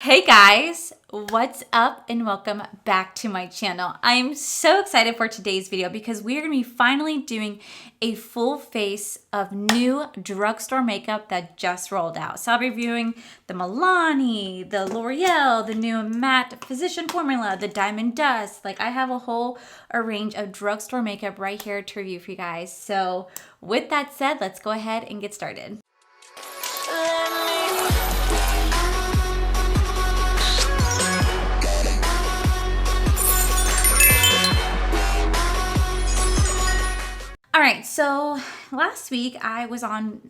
Hey guys, what's up and welcome back to my channel. I'm so excited for today's video because we are going to be finally doing a full face of new drugstore makeup that just rolled out. So I'll be reviewing the Milani, the L'Oreal, the new matte physician formula, the Diamond Dust. Like I have a whole range of drugstore makeup right here to review for you guys. So with that said, let's go ahead and get started. All right, so last week I was on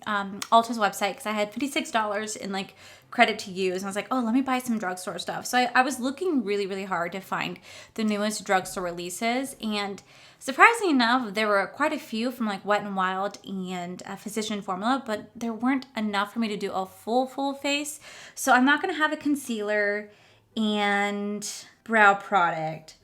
Ulta's website because I had $56 in like credit to use. And I was like, oh, let me buy some drugstore stuff. So I was looking really hard to find the newest drugstore releases. And surprisingly enough, there were quite a few from like Wet n Wild and Physician Formula, but there weren't enough for me to do a full face. So I'm not going to have a concealer and brow product,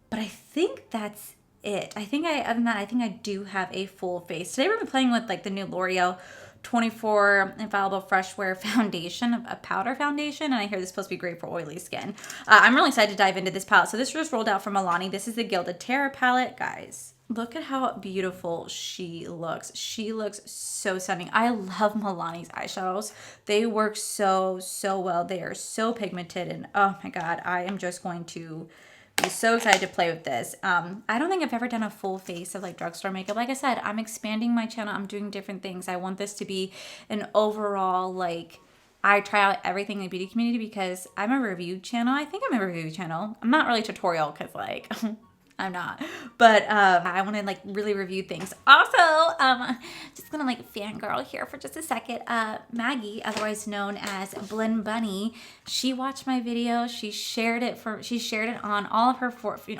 but I think that's it. Other than that, I think I do have a full face. Today we're going to be playing with like the new L'Oreal 24 Infallible Fresh Wear Foundation, a powder foundation, and I hear this is supposed to be great for oily skin. I'm really excited to dive into this palette. So this just rolled out from Milani. This is the Gilded Terra palette, guys. Look at how beautiful she looks. She looks so stunning. I love Milani's eyeshadows. They work so well. They are so pigmented, and oh my god, I am just going to be so excited to play with this. I don't think I've ever done a full face of like drugstore makeup. Like I said, I'm expanding my channel. I'm doing different things. I want this to be an overall, like, I try out everything in the beauty community because I'm a review channel. I think I'm a review channel. I'm not really tutorial because like, I'm not, but I want to like really review things. Also, just gonna like fangirl here for just a second. Maggie, otherwise known as Blend Bunny, she watched my video. She shared it on all of her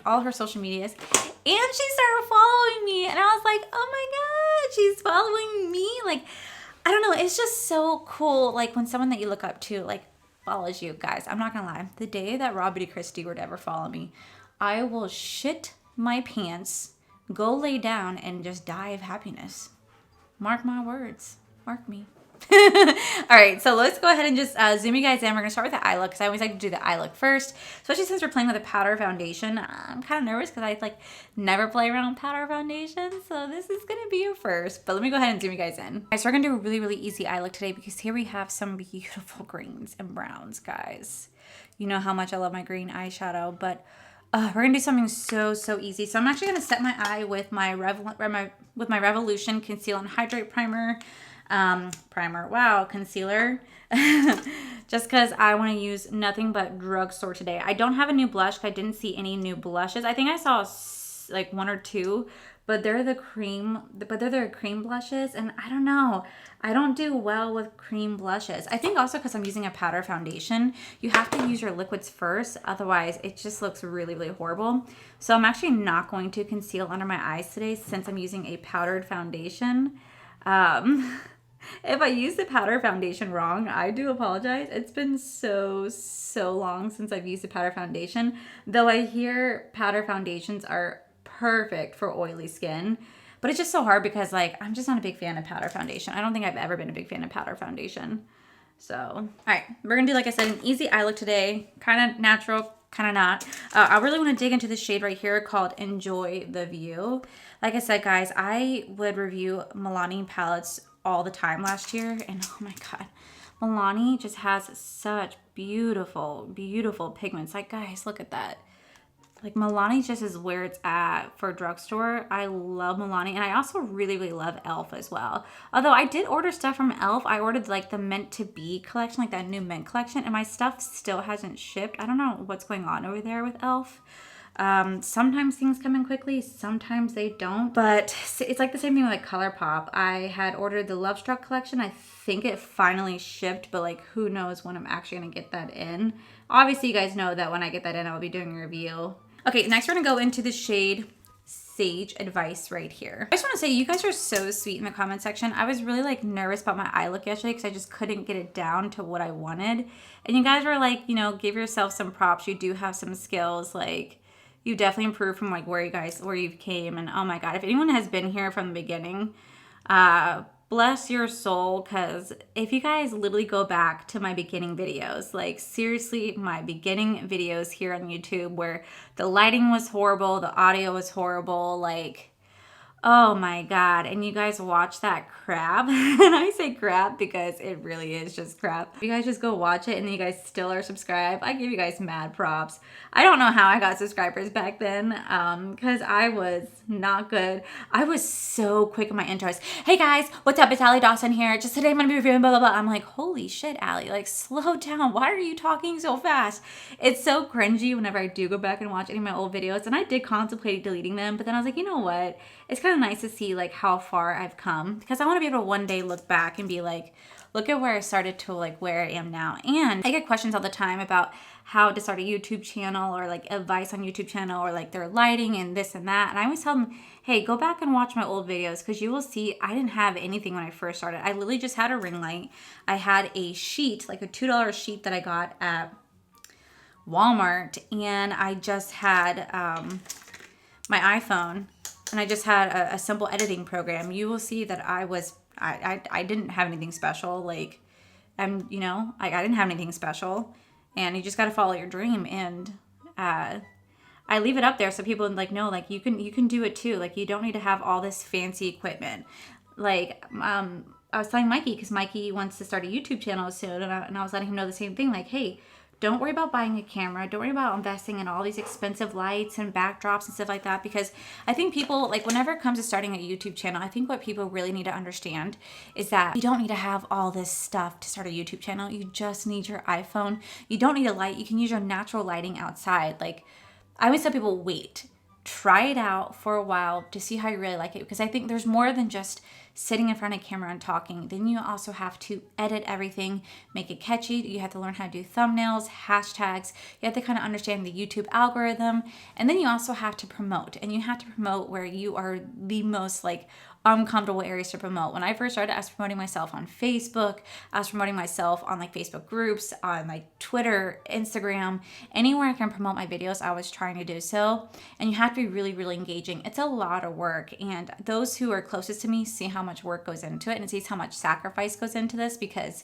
all of her social medias, and she started following me. And I was like, oh my god, she's following me. Like, I don't know, it's just so cool. Like when someone that you look up to like follows you, guys. I'm not gonna lie. The day that Robbie Christie were to ever follow me, I will shit my pants, go lay down, and just die of happiness. Mark my words. Mark me. All right, so let's go ahead and just zoom you guys in. We're going to start with the eye look because I always like to do the eye look first, especially since we're playing with a powder foundation. I'm kind of nervous because I like never play around with powder foundation, so this is going to be a first. But let me go ahead and zoom you guys in. All right, so we're going to do a really easy eye look today because here we have some beautiful greens and browns, guys. You know how much I love my green eyeshadow, but we're gonna do something so easy. So I'm actually gonna set my eye with my Revolution Conceal and Hydrate Primer. Concealer. Just because I want to use nothing but drugstore today. I don't have a new blush. I didn't see any new blushes. I think I saw like one or two, but they're the cream blushes, and I don't know. I don't do well with cream blushes. I think also because I'm using a powder foundation, you have to use your liquids first. Otherwise, it just looks really horrible. So I'm actually not going to conceal under my eyes today since I'm using a powdered foundation. If I use the powder foundation wrong, I do apologize. It's been so long since I've used a powder foundation. Though I hear powder foundations are perfect for oily skin. But it's just so hard because like I'm just not a big fan of powder foundation. I don't think I've ever been a big fan of powder foundation. So, all right, we're gonna do, like I said, an easy eye look today. Kind of natural, kind of not. I really want to dig into this shade right here called Enjoy the View. Like I said, guys, I would review Milani palettes all the time last year, and oh my god, Milani just has such beautiful pigments. Like, guys, look at that. Like, Milani just is where it's at for drugstore. I love Milani, and I also really love e.l.f. as well. Although I did order stuff from e.l.f. I ordered like the Meant to Be collection, like that new mint collection, and my stuff still hasn't shipped. I don't know what's going on over there with e.l.f. Sometimes things come in quickly, sometimes they don't, but it's like the same thing with like ColourPop. I had ordered the Love Struck collection. I think it finally shipped, but like who knows when I'm actually gonna get that in. Obviously you guys know that when I get that in, I'll be doing a review. Okay, next we're gonna go into the shade Sage Advice right here. I just want to say you guys are so sweet in the comment section. I was really like nervous about my eye look yesterday because I just couldn't get it down to what I wanted, and you guys were like, you know, give yourself some props. You do have some skills. Like, you definitely improved from like where you came, and oh my god, if anyone has been here from the beginning, bless your soul, because if you guys literally go back to my beginning videos, like seriously, my beginning videos here on YouTube where the lighting was horrible, the audio was horrible, like, oh my God. And you guys watch that crap. And I say crap because it really is just crap. You guys just go watch it and you guys still are subscribed. I give you guys mad props. I don't know how I got subscribers back then because I was not good. I was so quick in my intros. Hey guys, what's up? It's Allie Dawson here. Just today I'm going to be reviewing blah, blah, blah. I'm like, holy shit, Allie, like slow down. Why are you talking so fast? It's so cringy whenever I do go back and watch any of my old videos. And I did contemplate deleting them, but then I was like, you know what? It's kind of nice to see like how far I've come, because I want to be able to one day look back and be like, look at where I started to like where I am now. And I get questions all the time about how to start a YouTube channel or like advice on YouTube channel or like their lighting and this and that. And I always tell them, hey, go back and watch my old videos, because you will see I didn't have anything when I first started. I literally just had a ring light. I had a sheet, like a $2 sheet that I got at Walmart, and I just had my iPhone, and I just had a simple editing program. You will see that I didn't have anything special. Like, I didn't have anything special, and you just got to follow your dream. And I leave it up there so people like know, like you can do it too. Like, you don't need to have all this fancy equipment. Like, I was telling Mikey, because Mikey wants to start a YouTube channel soon, and I was letting him know the same thing. Like, hey, don't worry about buying a camera. Don't worry about investing in all these expensive lights and backdrops and stuff like that. Because I think people, like, whenever it comes to starting a YouTube channel, I think what people really need to understand is that you don't need to have all this stuff to start a YouTube channel. You just need your iPhone. You don't need a light. You can use your natural lighting outside. Like, I always tell people, wait. Try it out for a while to see how you really like it, because I think there's more than just sitting in front of camera and talking. Then you also have to edit everything, make it catchy. You have to learn how to do thumbnails, hashtags. You have to kind of understand the YouTube algorithm. And then you also have to promote, and you have to promote where you are the most like uncomfortable areas to promote. When I first started, I was promoting myself on Facebook. I was promoting myself on like Facebook groups, on like Twitter, Instagram, anywhere I can promote my videos, I was trying to do so. And you have to be really, really engaging. It's a lot of work. And those who are closest to me see how much work goes into it and sees how much sacrifice goes into this, because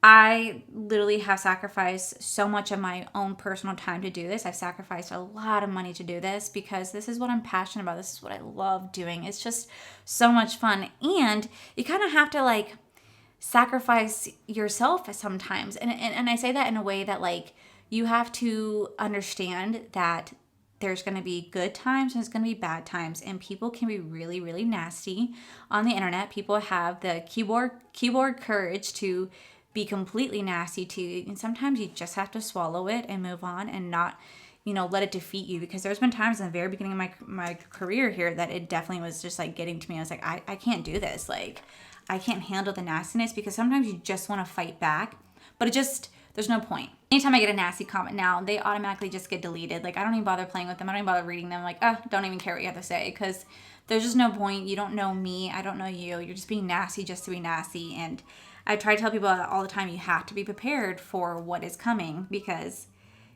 I literally have sacrificed so much of my own personal time to do this. I've sacrificed a lot of money to do this, because this is what I'm passionate about. This is what I love doing. It's just so much fun. And you kind of have to like sacrifice yourself sometimes. And I say that in a way that like you have to understand that there's going to be good times and there's going to be bad times, and people can be really, really nasty on the internet. People have the keyboard courage to be completely nasty to you, and sometimes you just have to swallow it and move on and not, let it defeat you. Because there's been times in the very beginning of my career here that it definitely was just like getting to me. I was like, I can't do this. Like, I can't handle the nastiness, because sometimes you just want to fight back, but there's no point. Anytime I get a nasty comment now, they automatically just get deleted. Like, I don't even bother playing with them. I don't even bother reading them. Like, don't even care what you have to say, because there's just no point. You don't know me. I don't know you. You're just being nasty just to be nasty. And I try to tell people all the time, you have to be prepared for what is coming, because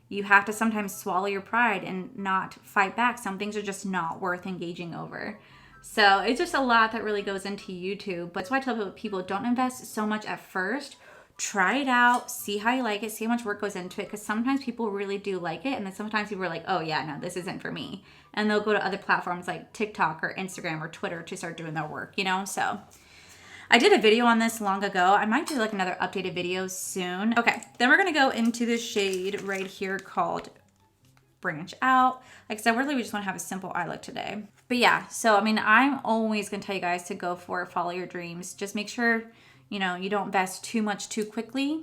you have to sometimes swallow your pride and not fight back. Some things are just not worth engaging over. So it's just a lot that really goes into YouTube. But that's why I tell people, don't invest so much at first. Try it out, see how you like it, see how much work goes into it, because sometimes people really do like it, and then sometimes people are like, oh yeah, no, this isn't for me. And they'll go to other platforms like TikTok or Instagram or Twitter to start doing their work, So I did a video on this long ago. I might do like another updated video soon. Okay, then we're gonna go into the shade right here called Branch Out. Like I said, really we just want to have a simple eye look today. But yeah, so I'm always gonna tell you guys to go for follow your dreams. Just make sure you don't invest too much too quickly.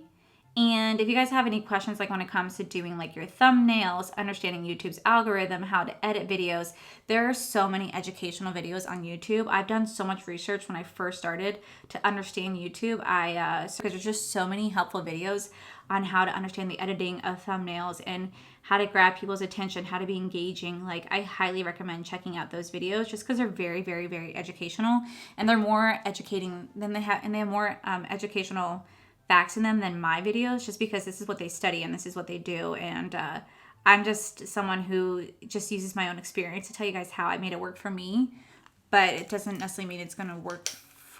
And if you guys have any questions, like when it comes to doing like your thumbnails, understanding YouTube's algorithm, how to edit videos, there are so many educational videos on YouTube. I've done so much research when I first started to understand YouTube. Because there's just so many helpful videos on how to understand the editing of thumbnails and how to grab people's attention, how to be engaging. Like, I highly recommend checking out those videos just because they're very, very, very educational, and they're more educating than they have more educational facts in them than my videos, just because this is what they study and this is what they do. And I'm just someone who just uses my own experience to tell you guys how I made it work for me, but it doesn't necessarily mean it's going to work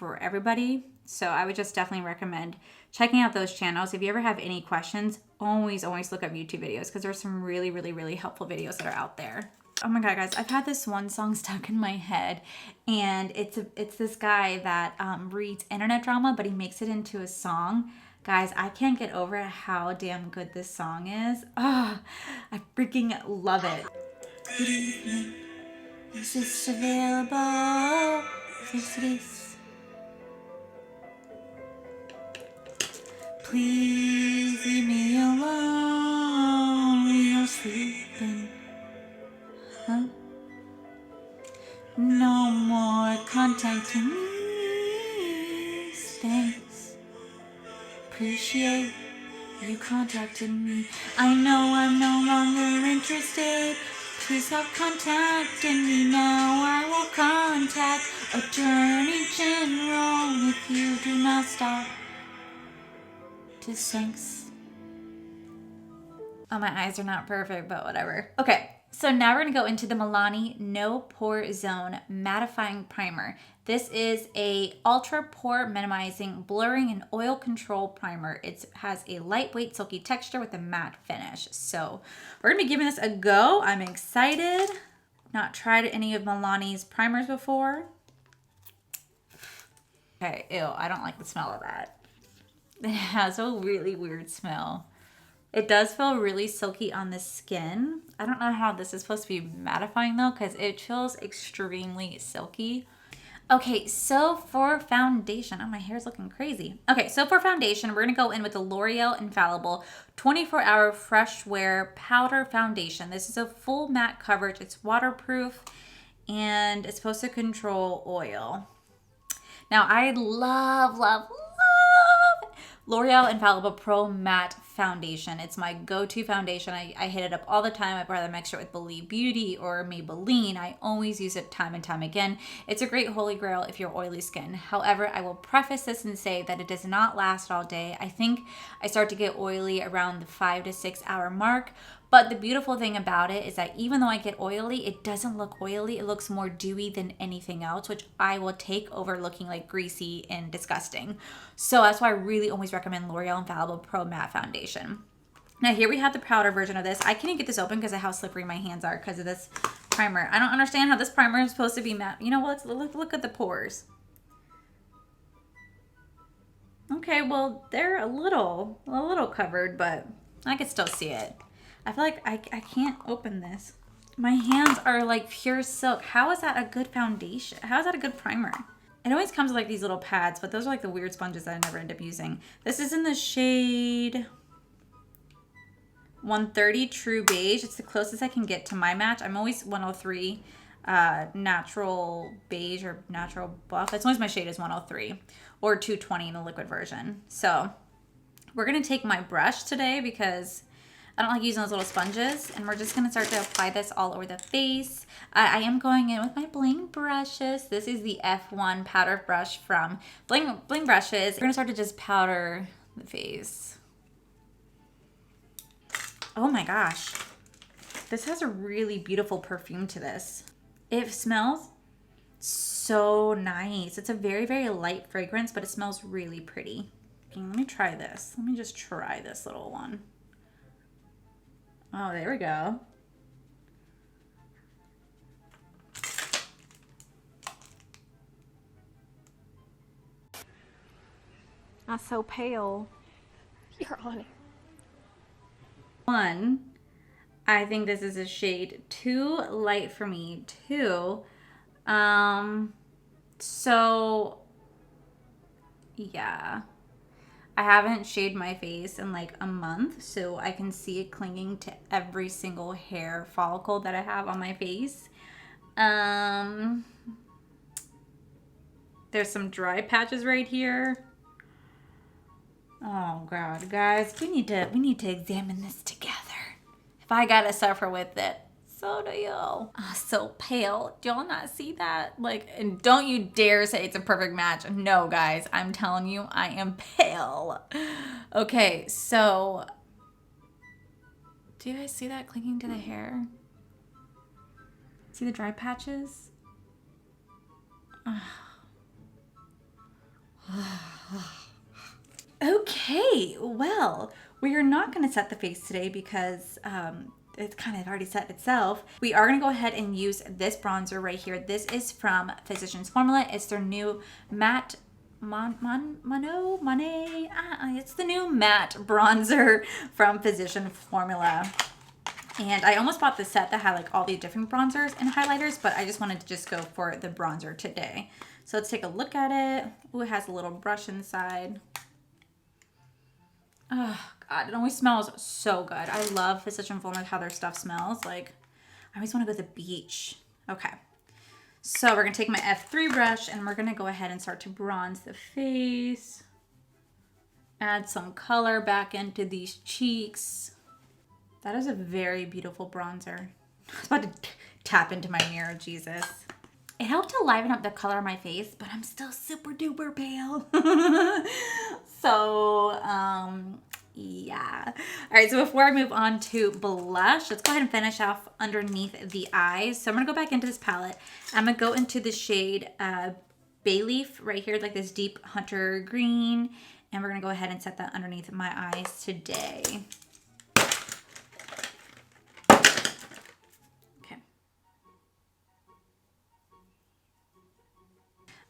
for everybody. So I would just definitely recommend checking out those channels. If you ever have any questions, always look up YouTube videos because there's some really helpful videos that are out there. Oh my God, guys, I've had this one song stuck in my head, and it's this guy that reads internet drama, but he makes it into a song. Guys, I can't get over how damn good this song is. Oh, I freaking love it. Good evening. Is this available? Yes, it is. Please leave me alone when you're sleeping. Huh? No more contacting me. Thanks. Appreciate you contacted me. I know I'm no longer interested. Please stop contacting me now. I will contact Attorney General if you do not stop. Thanks. Oh, my eyes are not perfect, but whatever. Okay, so now we're gonna go into the Milani No Pore Zone Mattifying Primer. This is a ultra pore minimizing, blurring, and oil control primer. It has a lightweight, silky texture with a matte finish. So we're gonna be giving this a go. I'm excited. Not tried any of Milani's primers before. Okay, ew, I don't like the smell of that. It has a really weird smell. It does feel really silky on the skin. I don't know how this is supposed to be mattifying though, because it feels extremely silky. Okay, so for foundation, oh, my hair's looking crazy. Okay, so for foundation, we're gonna go in with the L'Oreal Infallible 24-Hour Fresh Wear Powder Foundation. This is a full matte coverage. It's waterproof, and it's supposed to control oil. Now, I love L'Oreal Infallible Pro Matte Foundation. It's my go-to foundation. I hit it up all the time. I'd rather mix it with Believe Beauty or Maybelline. I always use it time and time again. It's a great holy grail if you're oily skin. However, I will preface this and say that it does not last all day. I think I start to get oily around the 5 to 6 hour mark. But the beautiful thing about it is that even though I get oily, it doesn't look oily. It looks more dewy than anything else, which I will take over looking like greasy and disgusting. So that's why I really always recommend L'Oreal Infallible Pro Matte Foundation. Now here we have the powder version of this. I can't get this open because of how slippery my hands are because of this primer. I don't understand how this primer is supposed to be matte. You know what? Let's look at the pores. Okay, well, they're a little covered, but I can still see it. I feel like I can't open this. My hands are like pure silk. How is that a good foundation? How is that a good primer? It always comes with like these little pads, but those are like the weird sponges that I never end up using. This is in the shade 130 True Beige. It's the closest I can get to my match. I'm always 103 Natural Beige or Natural Buff. That's always my shade is 103 or 220 in the liquid version. So we're going to take my brush today because I don't like using those little sponges, and we're just going to start to apply this all over the face. I am going in with my bling brushes. This is the F1 powder brush from Bling Brushes. We're going to start to just powder the face. Oh my gosh. This has a really beautiful perfume to this. It smells so nice. It's a very light fragrance, but it smells really pretty. Okay, let me try this. Let me just try this little one. Oh, there we go. I'm so pale. You're on it. One, I think this is a shade too light for me. Two, so yeah. I haven't shaved my face in like a month, so I can see it clinging to every single hair follicle that I have on my face. There's some dry patches right here. Oh God, guys, we need to examine this together. If I gotta suffer with it, so do y'all. Oh, so pale. Do y'all not see that? Like, and don't you dare say it's a perfect match. No, guys, I'm telling you, I am pale. Okay, so do you guys see that clinging to the hair? See the dry patches? Okay, well, we are not going to set the face today because it's kind of already set itself. We are going to go ahead and use this bronzer right here. This is from Physicians Formula. It's their new matte it's the new matte bronzer from Physician Formula. And I almost bought the set that had like all the different bronzers and highlighters, but I just wanted to just go for the bronzer today. So let's take a look at it. Ooh, it has a little brush inside. Oh God, it always smells so good. I love Physician Formula, how their stuff smells. Like, I always want to go to the beach. Okay. So we're going to take my F3 brush and we're going to go ahead and start to bronze the face. Add some color back into these cheeks. That is a very beautiful bronzer. I was about to tap into my mirror, Jesus. It helped to liven up the color of my face, but I'm still super duper pale. So, yeah. All right, so before I move on to blush, let's go ahead and finish off underneath the eyes. So I'm going to go back into this palette. I'm going to go into the shade Bay Leaf right here, like this deep hunter green. And we're going to go ahead and set that underneath my eyes today.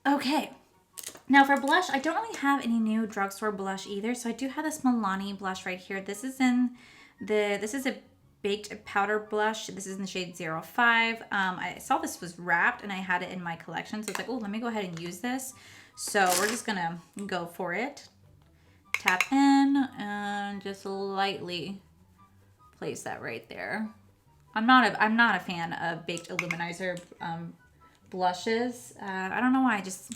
Okay, now for blush, I don't really have any new drugstore blush either. So I do have this Milani blush right here. This is a baked powder blush. This is in the shade 05. I saw this was wrapped and I had it in my collection. So it's like, oh, let me go ahead and use this. So we're just gonna go for it. Tap in and just lightly place that right there. I'm not a fan of baked illuminizer blushes. I don't know why, I just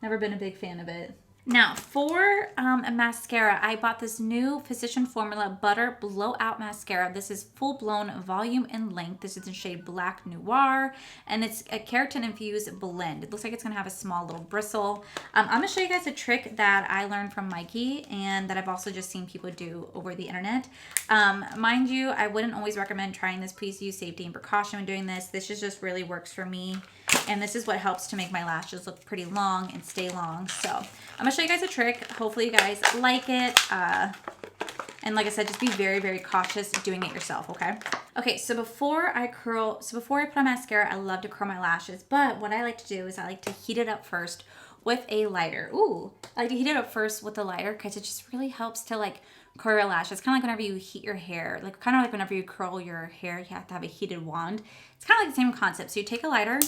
never been a big fan of it. Now for a mascara, I bought this new Physician Formula Butter Blowout Mascara. This is full-blown volume and length. This is in shade Black Noir, and it's a keratin-infused blend. It looks like it's going to have a small little bristle. I'm going to show you guys a trick that I learned from Mikey and that I've also just seen people do over the internet. Mind you, I wouldn't always recommend trying this. Please use safety and precaution when doing this. This just really works for me. And this is what helps to make my lashes look pretty long and stay long. So I'm going to show you guys a trick. Hopefully you guys like it. And like I said, just be very, very cautious doing it yourself, okay? Okay, so before I put on mascara, I love to curl my lashes. But what I like to do is I like to heat it up first with a lighter. Ooh, I like to heat it up first with a lighter because it just really helps to like curl your lashes. Kind of like whenever you heat your hair, like kind of like whenever you curl your hair, you have to have a heated wand. It's kind of like the same concept. So you take a lighter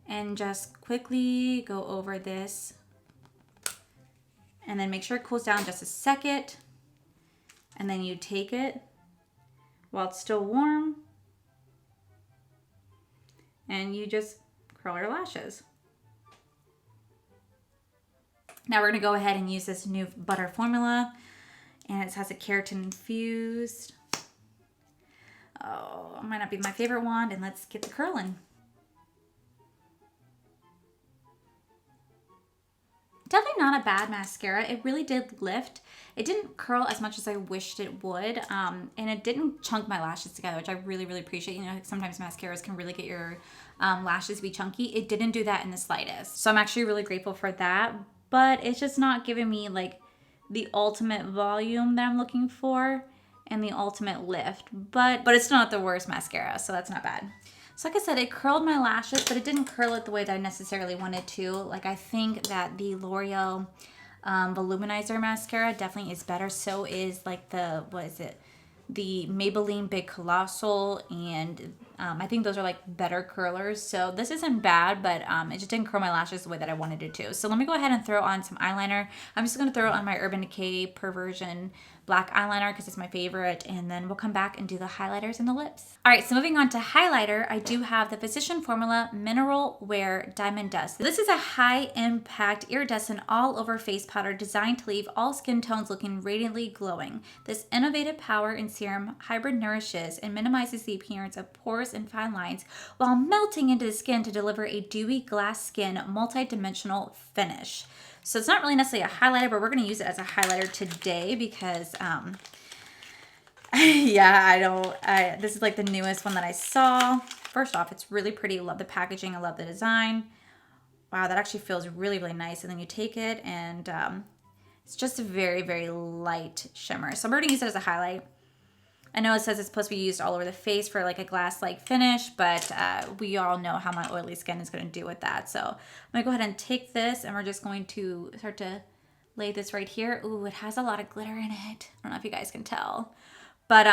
and just quickly go over this and then make sure it cools down just a second. And then you take it while it's still warm and you just curl your lashes. Now we're going to go ahead and use this new butter formula, and it has a keratin infused. Oh, it might not be my favorite wand, and let's get the curling. Definitely not a bad mascara. It really did lift. It didn't curl as much as I wished it would, and it didn't chunk my lashes together, which I really, really appreciate. You know, sometimes mascaras can really get your lashes to be chunky. It didn't do that in the slightest. So I'm actually really grateful for that, but it's just not giving me like the ultimate volume that I'm looking for and the ultimate lift, but it's not the worst mascara, so that's not bad. So like I said, it curled my lashes, but it didn't curl it the way that I necessarily wanted to. Like I think that the L'Oreal Voluminizer mascara definitely is better. So is like the, what is it? The Maybelline Big Colossal, and I think those are like better curlers. So this isn't bad, but it just didn't curl my lashes the way that I wanted it to. So let me go ahead and throw on some eyeliner. I'm just going to throw on my Urban Decay Perversion black eyeliner because it's my favorite, and then we'll come back and do the highlighters and the lips. All right, so moving on to highlighter, I do have the Physician Formula Mineral Wear Diamond Dust. This is a high impact iridescent all over face powder designed to leave all skin tones looking radiantly glowing. This innovative power and serum hybrid nourishes and minimizes the appearance of pores and fine lines while melting into the skin to deliver a dewy glass skin multi-dimensional finish. So it's not really necessarily a highlighter, but we're going to use it as a highlighter today because, yeah, this is like the newest one that I saw. First off, it's really pretty. Love the packaging. I love the design. Wow, that actually feels really, really nice. And then you take it and it's just a very, very light shimmer. So I'm going to use it as a highlight. I know it says it's supposed to be used all over the face for like a glass-like finish, but we all know how my oily skin is going to do with that. So I'm going to go ahead and take this and we're just going to start to lay this right here. Ooh, it has a lot of glitter in it. I don't know if you guys can tell. But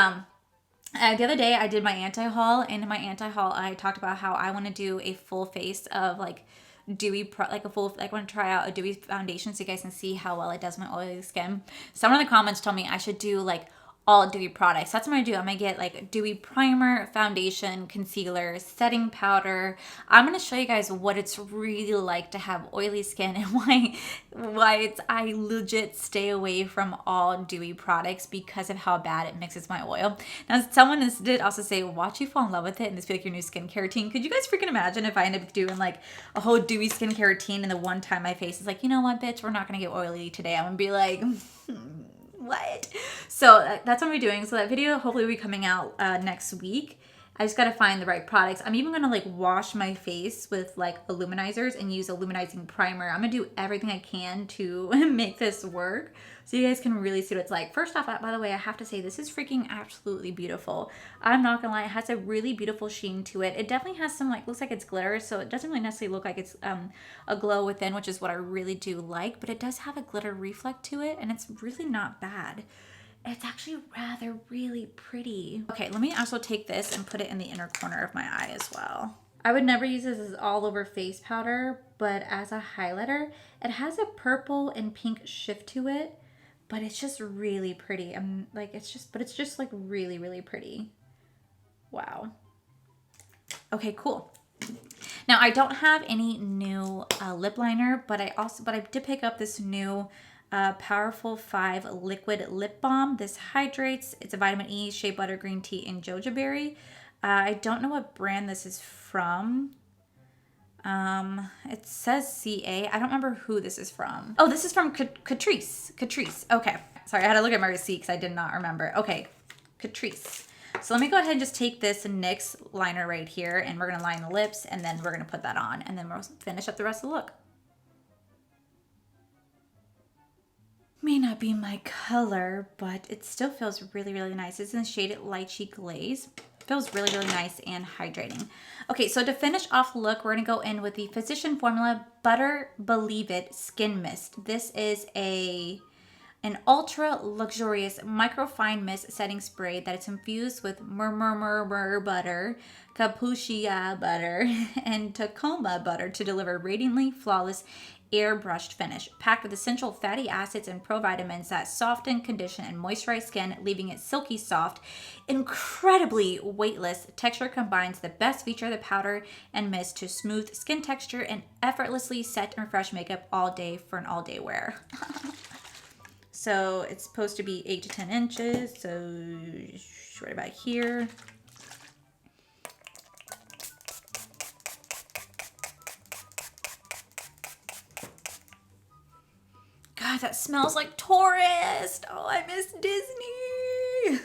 the other day I did my anti-haul, and in my anti-haul I talked about how I want to do a full face of like dewy, I want to try out a dewy foundation so you guys can see how well it does my oily skin. Someone in the comments told me I should do like all dewy products. That's what I'm gonna do. I'm gonna get like dewy primer, foundation, concealer, setting powder. I'm gonna show you guys what it's really like to have oily skin and why I legit stay away from all dewy products because of how bad it mixes my oil. Now, someone did also say, watch you fall in love with it and this be like your new skincare routine. Could you guys freaking imagine if I ended up doing like a whole dewy skincare routine and the one time my face is like, you know what, bitch, we're not gonna get oily today. I'm gonna be like, what? So that's what I'm doing. So that video hopefully will be coming out next week. I just got to find the right products. I'm even going to like wash my face with like illuminizers and use a luminizing primer. I'm going to do everything I can to make this work so you guys can really see what it's like. First off, by the way, I have to say this is freaking absolutely beautiful. I'm not going to lie. It has a really beautiful sheen to it. It definitely has some like, looks like it's glitter. So it doesn't really necessarily look like it's a glow within, which is what I really do like. But it does have a glitter reflect to it and it's really not bad. It's actually rather really pretty. Okay, let me also take this and put it in the inner corner of my eye as well. I would never use this as all over face powder, but as a highlighter, it has a purple and pink shift to it, but it's just really pretty. It's just like really, really pretty. Wow. Okay, cool. Now I don't have any new lip liner, but I did pick up this new Powerful 5 liquid lip balm. This hydrates. It's a vitamin E, shea butter, green tea, and jojoba berry. I don't know what brand this is from. It says CA. I don't remember who this is from. Oh, this is from Catrice. Catrice. Okay. Sorry, I had to look at my receipt because I did not remember. Okay, Catrice. So let me go ahead and just take this NYX liner right here, and we're gonna line the lips, and then we're gonna put that on, and then we'll finish up the rest of the look. May not be my color, but it still feels really, really nice. It's in the shade Lychee Glaze. Feels really, really nice and hydrating. Okay, so to finish off the look, we're gonna go in with the Physician Formula Butter Believe It Skin Mist. This is an ultra luxurious microfine mist setting spray that is infused with murmur butter, capuchia butter, and Tacoma butter to deliver radiantly flawless airbrushed finish, packed with essential fatty acids and provitamins that soften, condition, and moisturize skin, leaving it silky soft. Incredibly weightless texture combines the best feature of the powder and mist to smooth skin texture and effortlessly set and refresh makeup all day for an all-day wear. So it's supposed to be 8 to 10 inches, so right about here. God, that smells like tourist. Oh, I miss Disney.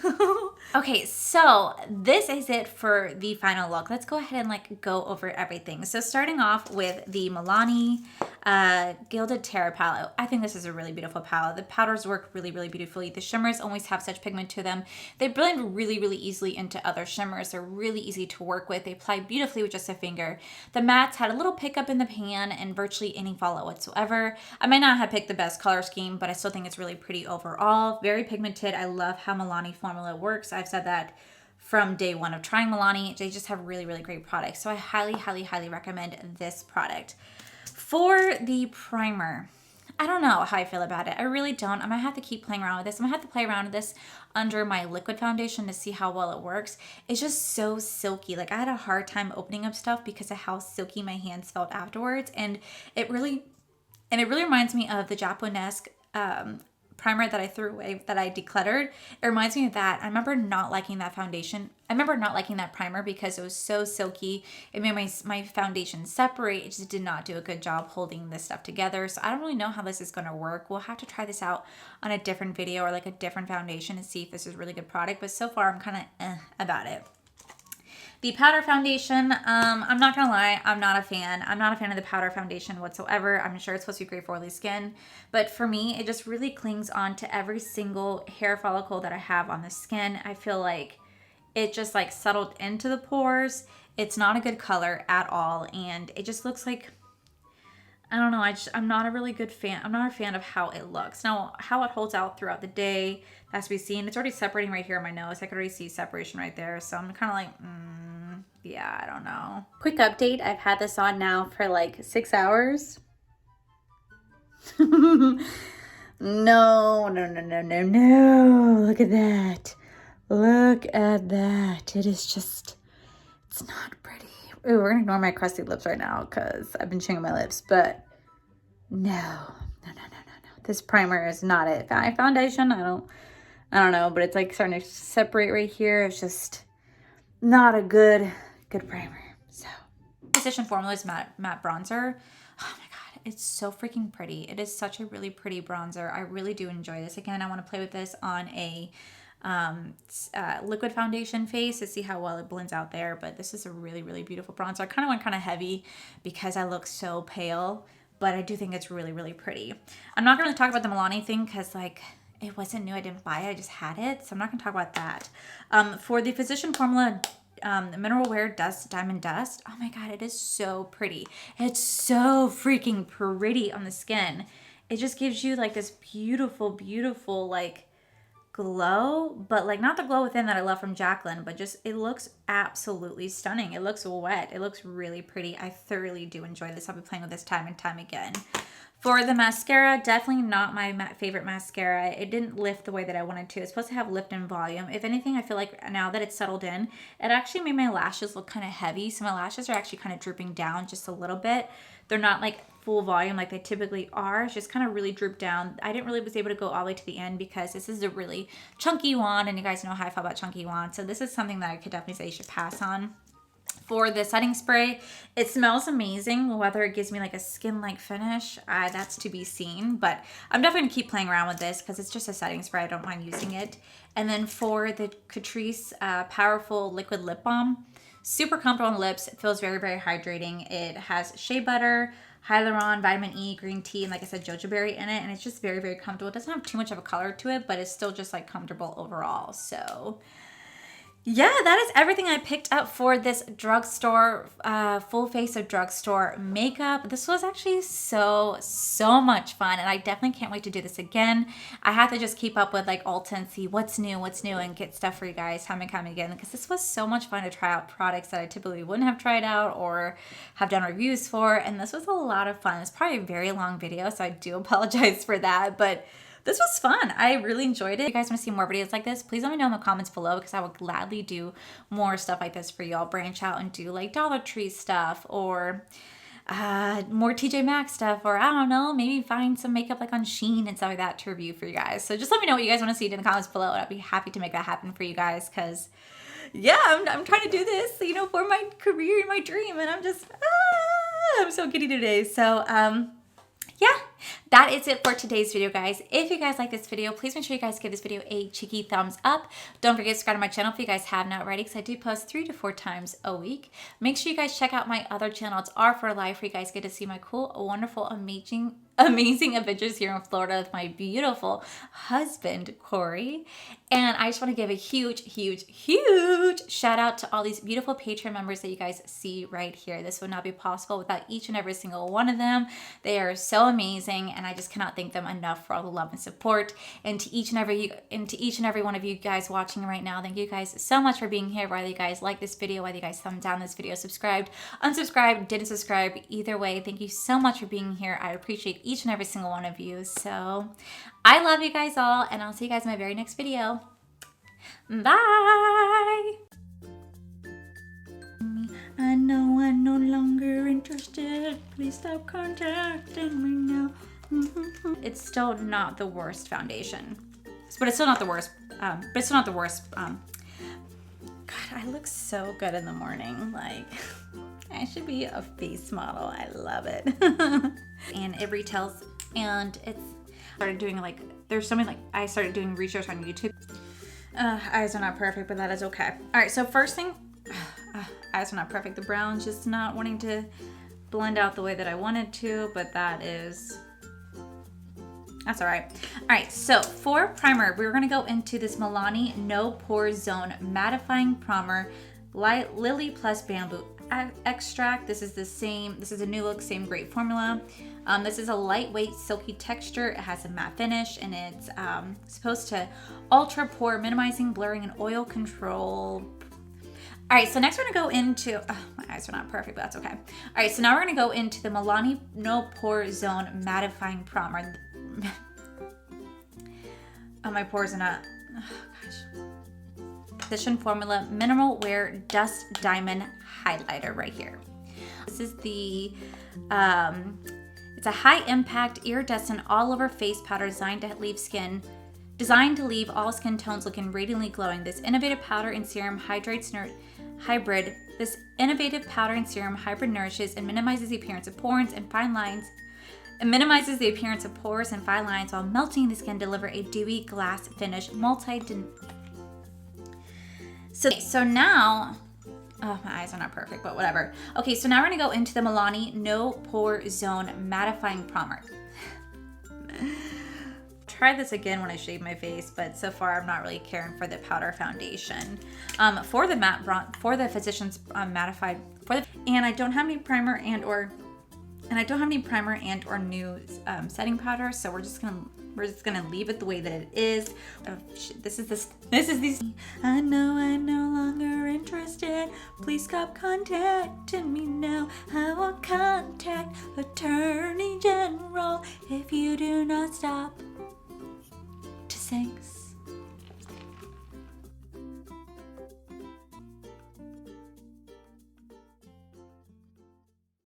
Okay, so this is it for the final look. Let's go ahead and like go over everything. So starting off with the Milani Gilded Terra palette. I think this is a really beautiful palette. The powders work really, really beautifully. The shimmers always have such pigment to them. They blend really, really easily into other shimmers. They're really easy to work with. They apply beautifully with just a finger. The mattes had a little pickup in the pan and virtually any fallout whatsoever. I may not have picked the best color scheme, but I still think it's really pretty overall. Very pigmented. I love how Milani formula works. I've said that from day one of trying Milani. They just have really, really great products. So I highly, highly, highly recommend this product. For the primer, I don't know how I feel about it. I really don't. I'm going to have to keep playing around with this. I'm going to have to play around with this under my liquid foundation to see how well it works. It's just so silky. Like I had a hard time opening up stuff because of how silky my hands felt afterwards. And it really reminds me of the Japonesque primer that I threw away, that I decluttered. It reminds me of that. I remember not liking that foundation. I remember not liking that primer because it was so silky. It made my foundation separate. It just did not do a good job holding this stuff together. So I don't really know how this is going to work. We'll have to try this out on a different video or like a different foundation and see if this is a really good product. But so far I'm kind of about it. The powder foundation, I'm not gonna lie, I'm not a fan. I'm not a fan of the powder foundation whatsoever. I'm sure it's supposed to be great for oily skin, but for me, it just really clings on to every single hair follicle that I have on the skin. I feel like it just like settled into the pores. It's not a good color at all, and it just looks like, I don't know, I'm not a really good fan. I'm not a fan of how it looks. Now, how it holds out throughout the day, has to be seen. It's already separating right here on my nose. I could already see separation right there, so I'm kind of like, yeah, I don't know. Quick update, I've had this on now for like 6 hours. No. Look at that. Look at that. It is just, it's not pretty. Ooh, we're gonna ignore my crusty lips right now because I've been chewing my lips, but no. This primer is not it. Foundation, I don't know, but it's like starting to separate right here. It's just not a good primer. So, Physician Formula's matte bronzer. Oh my god, it's so freaking pretty. It is such a really pretty bronzer. I really do enjoy this. Again, I want to play with this on a liquid foundation face to see how well it blends out there, but this is a really, really beautiful bronzer. I kind of went kind of heavy because I look so pale, but I do think it's really, really pretty. I'm not going to talk about the Milani thing because like it wasn't new. I didn't buy it. I just had it. So I'm not going to talk about that. For the Physician Formula Mineral Wear Diamond Dust. Oh my god, it is so pretty. It's so freaking pretty on the skin. It just gives you like this beautiful, beautiful like glow, but like not the glow within that I love from Jaclyn, but just it looks absolutely stunning. It looks wet. It looks really pretty. I thoroughly do enjoy this. I'll be playing with this time and time again. For the mascara, definitely not my favorite mascara. It didn't lift the way that I wanted to. It's supposed to have lift and volume. If anything, I feel like now that it's settled in, it actually made my lashes look kind of heavy. So my lashes are actually kind of drooping down just a little bit. They're not like full volume like they typically are. It's just kind of really drooped down. I didn't really was able to go all the way to the end because this is a really chunky wand, and you guys know how I feel about chunky wands. So this is something that I could definitely say you should pass on. For the setting spray, it smells amazing. Whether it gives me like a skin-like finish, that's to be seen. But I'm definitely gonna keep playing around with this because it's just a setting spray. I don't mind using it. And then for the Catrice Powerful Liquid Lip Balm, super comfortable on the lips. It feels very, very hydrating. It has shea butter, hyaluron, vitamin E, green tea, and like I said, jojoba berry in it. And it's just very, very comfortable. It doesn't have too much of a color to it, but it's still just like comfortable overall. So yeah, that is everything I picked up for this drugstore, full face of drugstore makeup. This was actually so much fun, and I definitely can't wait to do this again. I have to just keep up with like Ulta and see what's new, and get stuff for you guys time and time again, because this was so much fun to try out products that I typically wouldn't have tried out or have done reviews for, and this was a lot of fun. It's probably a very long video, so I do apologize for that, but this was fun. I really enjoyed it. If you guys want to see more videos like this, please let me know in the comments below because I will gladly do more stuff like this for you. I'll branch out and do like Dollar Tree stuff or more TJ Maxx stuff, or I don't know, maybe find some makeup like on Shein and stuff like that to review for you guys. So just let me know what you guys want to see in the comments below, and I'll be happy to make that happen for you guys because yeah, I'm trying to do this, you know, for my career and my dream, and I'm just, I'm so giddy today. So, yeah, that is it for today's video, guys. If you guys like this video, please make sure you guys give this video a cheeky thumbs up. Don't forget to subscribe to my channel if you guys have not already, because I do post 3 to 4 times a week. Make sure you guys check out my other channel. It's R for Life, where you guys get to see my cool, wonderful, amazing adventures here in Florida with my beautiful husband, Corey. And I just want to give a huge shout out to all these beautiful Patreon members that you guys see right here. This would not be possible without each and every single one of them. They are so amazing, and I just cannot thank them enough for all the love and support. And to each and every one of you guys watching right now, thank you guys so much for being here. Whether you guys like this video, whether you guys thumb down this video, subscribed, unsubscribed, didn't subscribe, either way, thank you so much for being here. I appreciate each and every single one of you. So I love you guys all, and I'll see you guys in my very next video. Bye. I know I'm no longer interested. Please stop contacting me now. It's still not the worst foundation, but it's still not the worst. God, I look so good in the morning. Like, I should be a face model. I love it. And it retails, and it's started doing like, there's something like, I started doing research on YouTube. Eyes are not perfect, but that is okay. All right, so first thing, eyes are not perfect. The brown's just not wanting to blend out the way that I wanted to, but that's all right. All right, so for primer, we're gonna go into this Milani No Pore Zone Mattifying Primer, Light Lily Plus Bamboo Extract. This is a new look, same great formula. This is a lightweight, silky texture. It has a matte finish, and it's supposed to ultra pore, minimizing blurring and oil control. All right, so next we're gonna go into, my eyes are not perfect, but that's okay. All right, so now we're gonna go into the Milani No Pore Zone Mattifying Primer. Oh, my pores are not, gosh. Physician Formula Mineral Wear Dust Diamond Highlighter right here. This is the, it's a high impact iridescent all over face powder designed to leave all skin tones looking radiantly glowing. This innovative powder and serum This innovative powder and serum hybrid nourishes and minimizes the appearance of pores and fine lines. It minimizes the appearance of pores and fine lines while melting the skin to deliver a dewy glass finish. So now, oh, my eyes are not perfect, but whatever. Okay, so now we're gonna go into the Milani No Pore Zone Mattifying Primer. Try this again when I shave my face, but so far I'm not really caring for the powder foundation. For the Physicians Mattified, and I don't have any primer and or new setting powder, so we're just gonna leave it the way that it is. This is these. I know I'm no longer interested. Please stop contacting me now. I will contact Attorney General if you do not stop to sing.